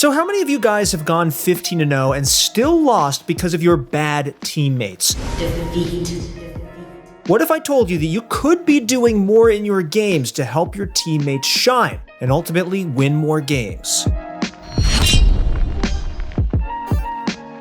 So how many of you guys have gone 15-0 and still lost because of your bad teammates? Defeat. What if I told you that you could be doing more in your games to help your teammates shine and ultimately win more games?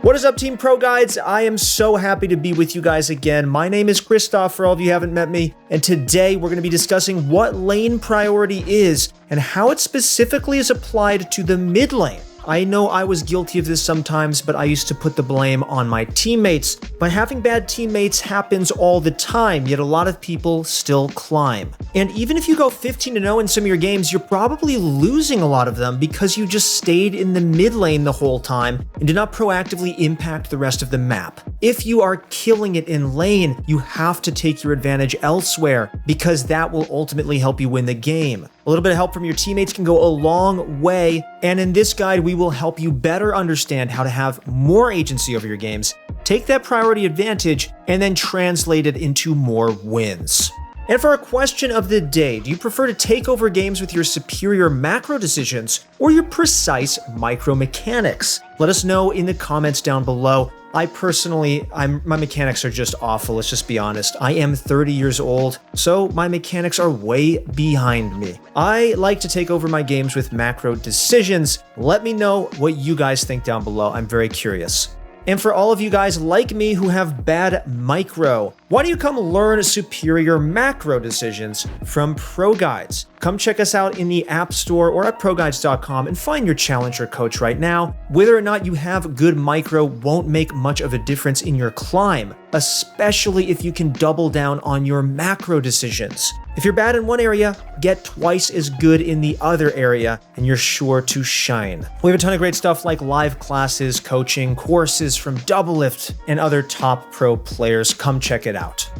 What is up, Team ProGuides? I am so happy to be with you guys again. My name is Christoph, for all of you who haven't met me, and today we're going to be discussing what lane priority is and how it specifically is applied to the mid lane. I know I was guilty of this sometimes, but I used to put the blame on my teammates. But having bad teammates happens all the time, yet a lot of people still climb. And even if you go 15-0 in some of your games, you're probably losing a lot of them because you just stayed in the mid lane the whole time and did not proactively impact the rest of the map. If you are killing it in lane, you have to take your advantage elsewhere because that will ultimately help you win the game. A little bit of help from your teammates can go a long way, and in this guide, we will help you better understand how to have more agency over your games, take that priority advantage, and then translate it into more wins. And for our question of the day, do you prefer to take over games with your superior macro decisions or your precise micro mechanics? Let us know in the comments down below. I personally, my mechanics are just awful, let's just be honest. I am 30 years old, so my mechanics are way behind me. I like to take over my games with macro decisions. Let me know what you guys think down below. I'm very curious. And for all of you guys like me who have bad micro, why don't you come learn superior macro decisions from ProGuides? Come check us out in the App Store or at ProGuides.com and find your challenger coach right now. Whether or not you have good micro won't make much of a difference in your climb, especially if you can double down on your macro decisions. If you're bad in one area, get twice as good in the other area, and you're sure to shine. We have a ton of great stuff like live classes, coaching, courses from Doublelift, and other top pro players. Come check it out.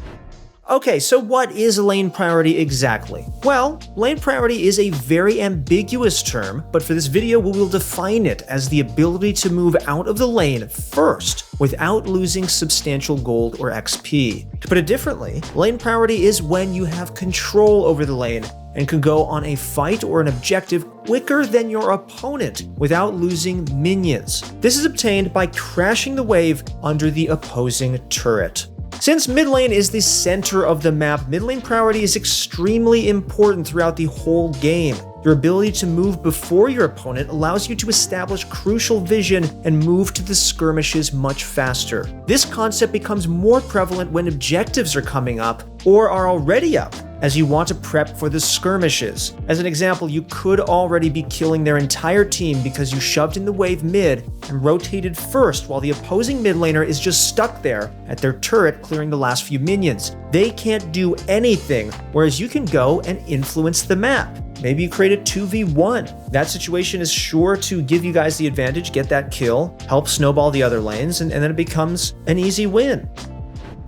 Okay, so what is lane priority exactly? Well, lane priority is a very ambiguous term, but for this video, we will define it as the ability to move out of the lane first without losing substantial gold or XP. To put it differently, lane priority is when you have control over the lane and can go on a fight or an objective quicker than your opponent without losing minions. This is obtained by crashing the wave under the opposing turret. Since mid lane is the center of the map, mid lane priority is extremely important throughout the whole game. Your ability to move before your opponent allows you to establish crucial vision and move to the skirmishes much faster. This concept becomes more prevalent when objectives are coming up or are already up, as you want to prep for the skirmishes. As an example, you could already be killing their entire team because you shoved in the wave mid and rotated first while the opposing mid laner is just stuck there at their turret clearing the last few minions. They can't do anything, whereas you can go and influence the map. Maybe you create a 2v1. That situation is sure to give you guys the advantage, get that kill, help snowball the other lanes, and then it becomes an easy win.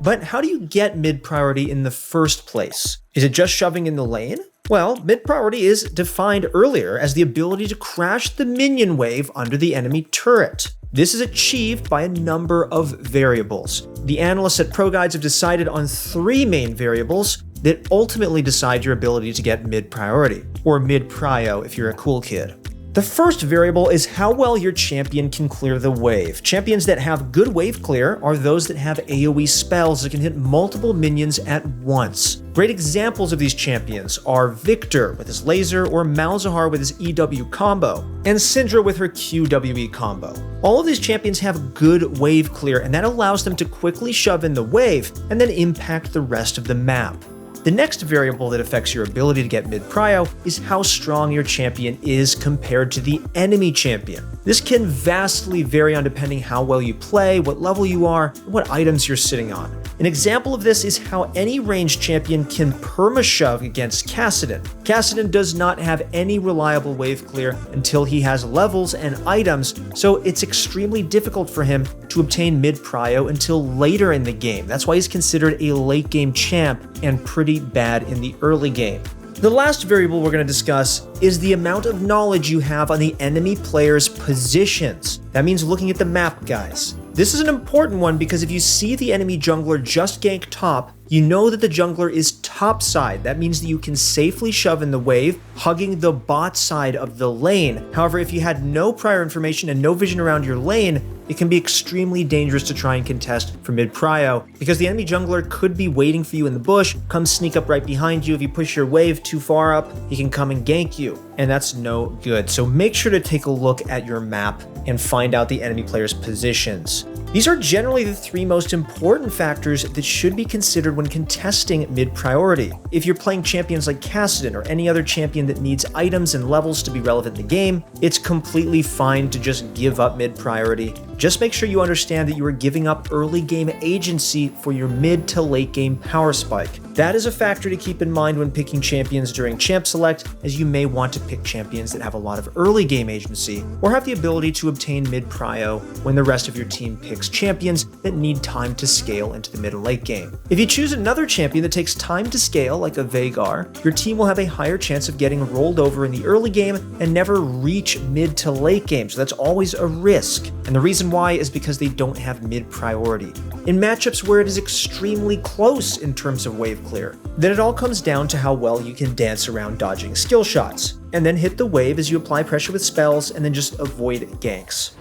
But how do you get mid priority in the first place? Is it just shoving in the lane? Well, mid priority is defined earlier as the ability to crash the minion wave under the enemy turret. This is achieved by a number of variables. The analysts at ProGuides have decided on 3 main variables that ultimately decide your ability to get mid priority, or mid prio if you're a cool kid. The first variable is how well your champion can clear the wave. Champions that have good wave clear are those that have AoE spells that can hit multiple minions at once. Great examples of these champions are Victor with his laser or Malzahar with his EW combo, and Syndra with her QWE combo. All of these champions have good wave clear, and that allows them to quickly shove in the wave and then impact the rest of the map. The next variable that affects your ability to get mid-prio is how strong your champion is compared to the enemy champion. This can vastly vary on depending how well you play, what level you are, and what items you're sitting on. An example of this is how any ranged champion can perma-shove against Kassadin. Kassadin does not have any reliable wave clear until he has levels and items, so it's extremely difficult for him to obtain mid-prio until later in the game. That's why he's considered a late-game champ and pretty bad in the early game. The last variable we're going to discuss is the amount of knowledge you have on the enemy player's positions. That means looking at the map, guys. This is an important one because if you see the enemy jungler just gank top, you know that the jungler is topside. That means that you can safely shove in the wave, hugging the bot side of the lane. However, if you had no prior information and no vision around your lane, it can be extremely dangerous to try and contest for mid-prio, because the enemy jungler could be waiting for you in the bush, come sneak up right behind you. If you push your wave too far up, he can come and gank you, and that's no good. So make sure to take a look at your map and find out the enemy player's positions. These are generally the three most important factors that should be considered when contesting mid-priority. If you're playing champions like Kassadin or any other champion that needs items and levels to be relevant in the game, it's completely fine to just give up mid-priority. Just make sure you understand that you are giving up early game agency for your mid to late game power spike. That is a factor to keep in mind when picking champions during champ select, as you may want to pick champions that have a lot of early game agency or have the ability to obtain mid-prio when the rest of your team picks champions that need time to scale into the mid and late game. If you choose another champion that takes time to scale, like a Veigar, your team will have a higher chance of getting rolled over in the early game and never reach mid to late game, so that's always a risk. And the reason why is because they don't have mid priority. In matchups where it is extremely close in terms of wave clear, then it all comes down to how well you can dance around dodging skill shots, and then hit the wave as you apply pressure with spells and then just avoid ganks.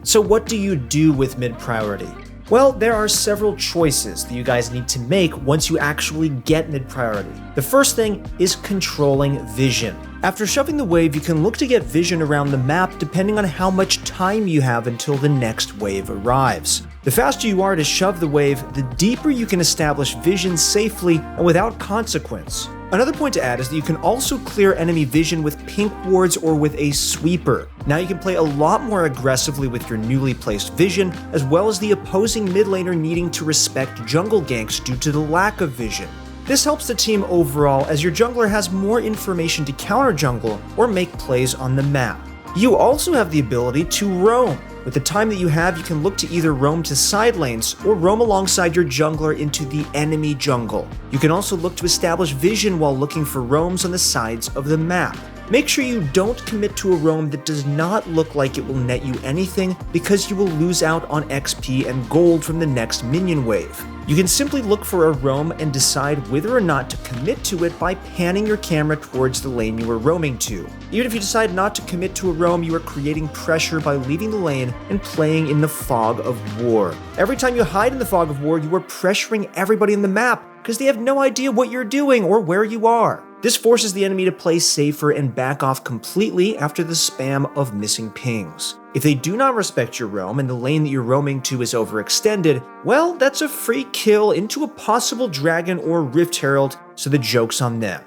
So what do you do with mid priority? Well, there are several choices that you guys need to make once you actually get mid priority. The first thing is controlling vision. After shoving the wave, you can look to get vision around the map depending on how much time you have until the next wave arrives. The faster you are to shove the wave, the deeper you can establish vision safely and without consequence. Another point to add is that you can also clear enemy vision with pink wards or with a sweeper. Now you can play a lot more aggressively with your newly placed vision, as well as the opposing mid laner needing to respect jungle ganks due to the lack of vision. This helps the team overall, as your jungler has more information to counter jungle or make plays on the map. You also have the ability to roam. With the time that you have, you can look to either roam to side lanes or roam alongside your jungler into the enemy jungle. You can also look to establish vision while looking for roams on the sides of the map. Make sure you don't commit to a roam that does not look like it will net you anything, because you will lose out on XP and gold from the next minion wave. You can simply look for a roam and decide whether or not to commit to it by panning your camera towards the lane you are roaming to. Even if you decide not to commit to a roam, you are creating pressure by leaving the lane and playing in the fog of war. Every time you hide in the fog of war, you are pressuring everybody in the map because they have no idea what you're doing or where you are. This forces the enemy to play safer and back off completely after the spam of missing pings. If they do not respect your roam and the lane that you're roaming to is overextended, well, that's a free kill into a possible dragon or Rift Herald, so the joke's on them.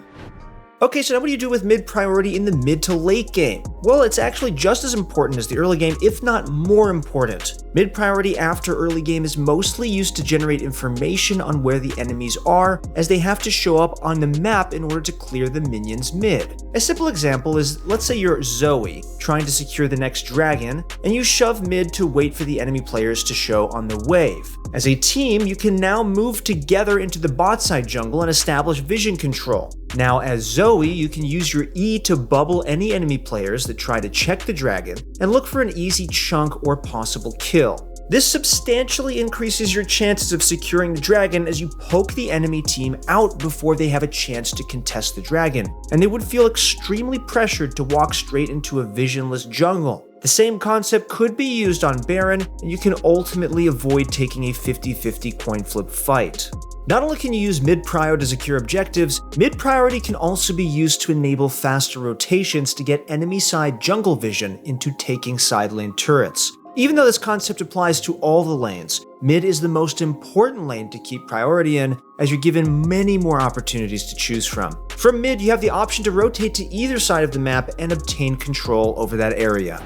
Okay, so now what do you do with mid priority in the mid to late game? Well, it's actually just as important as the early game, if not more important. Mid priority after early game is mostly used to generate information on where the enemies are, as they have to show up on the map in order to clear the minions mid. A simple example is, let's say you're Zoe, trying to secure the next dragon, and you shove mid to wait for the enemy players to show on the wave. As a team, you can now move together into the bot side jungle and establish vision control. Now, as Zoe, you can use your E to bubble any enemy players that try to check the dragon and look for an easy chunk or possible kill. This substantially increases your chances of securing the dragon, as you poke the enemy team out before they have a chance to contest the dragon, and they would feel extremely pressured to walk straight into a visionless jungle. The same concept could be used on Baron, and you can ultimately avoid taking a 50-50 coin flip fight. Not only can you use mid-prio to secure objectives, mid-priority can also be used to enable faster rotations to get enemy side jungle vision into taking side lane turrets. Even though this concept applies to all the lanes, mid is the most important lane to keep priority in, as you're given many more opportunities to choose from. From mid, you have the option to rotate to either side of the map and obtain control over that area.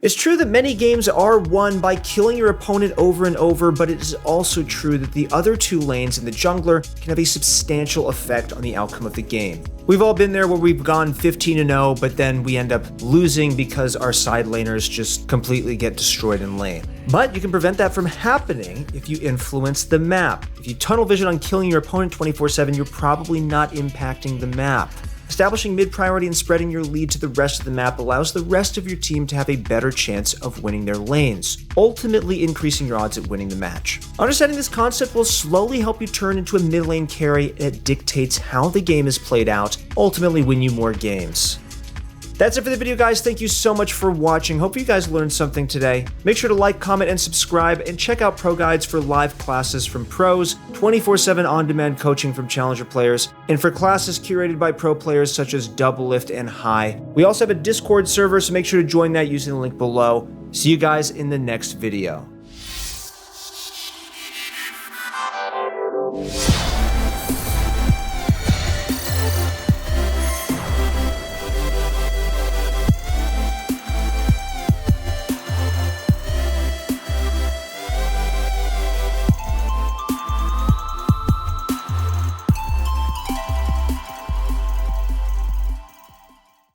It's true that many games are won by killing your opponent over and over, but it is also true that the other two lanes and the jungler can have a substantial effect on the outcome of the game. We've all been there where we've gone 15-0, but then we end up losing because our side laners just completely get destroyed in lane. But you can prevent that from happening if you influence the map. If you tunnel vision on killing your opponent 24/7, you're probably not impacting the map. Establishing mid-priority and spreading your lead to the rest of the map allows the rest of your team to have a better chance of winning their lanes, ultimately increasing your odds at winning the match. Understanding this concept will slowly help you turn into a mid-lane carry that dictates how the game is played out, ultimately win you more games. That's it for the video, guys. Thank you so much for watching. Hope you guys learned something today. Make sure to like, comment, and subscribe, and check out ProGuides for live classes from pros, 24/7 on-demand coaching from challenger players, and for classes curated by pro players such as Doublelift and High. We also have a Discord server, so make sure to join that using the link below. See you guys in the next video.